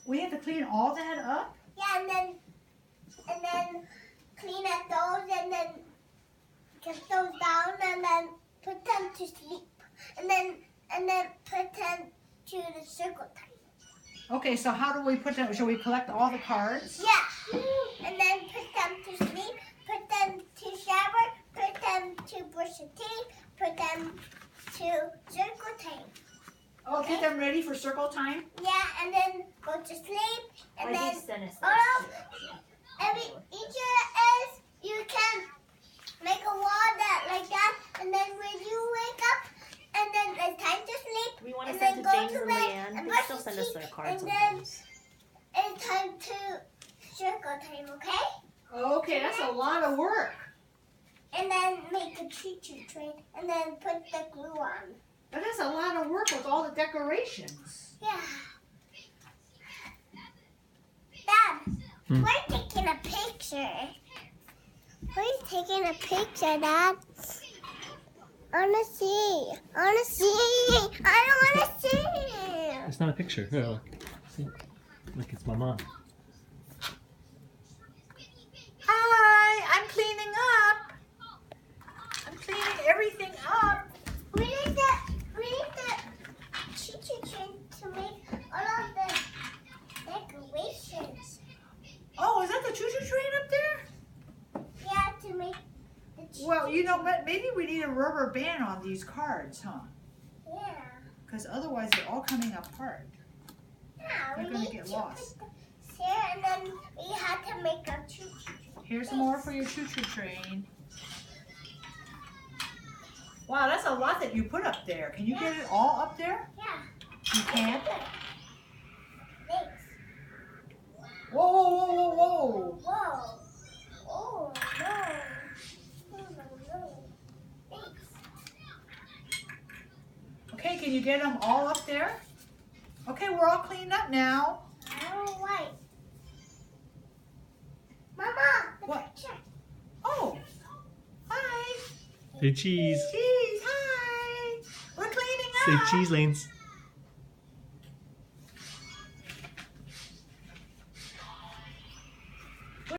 We have to clean all that up? Yeah, and then clean up those, and then get those down, and then put them to sleep, and then put them to the circle time. Okay, so how do we put them? Should we collect all the cards? Yeah, and then put them to sleep, put them to shower, put them to brush your teeth, put them to circle time. Oh, get them ready for circle time? Yeah, and then go to sleep, and Why then do you send us each is you can make a wall that like that, and then when you wake up, and then it's time to sleep. We want to and send then to go James to and bed Leanne. and They brush still your send us teeth, their cards and then sometimes. it's time to circle time, okay? Okay, that's a lot of work. And then make a choo-choo train, and then put the glue on. But that's a lot of work with all the decorations. Yeah. Dad, Hmm. we're taking a picture. We're taking a picture, Dad. I wanna see. I wanna see. I wanna see. It's not a picture. Here, look. See? Look, it's my mom. Hi, I'm cleaning up. I'm cleaning everything up. We need the choo-choo train to make all of the decorations. Oh, is that the choo-choo train up there? Yeah, to make the choo-choo. Well, you know what? Maybe we need a rubber band on these cards, huh? Yeah. Because otherwise they're all coming apart. Yeah, They're we gonna need get to lost. put the here, and then we had to make a choo-choo. Here's more for your choo-choo train. Wow, that's a lot that you put up there. Can you get it all up there? Yeah. You can? Thanks. Whoa, whoa, whoa, whoa, whoa. Whoa. Oh, no. Oh, no, no. Thanks. Okay, can you get them all up there? Okay, we're all cleaned up now. All right. Mama, the What? picture. Oh, hi. Say cheese. Cheese, hi. We're cleaning Say up. cheese lanes.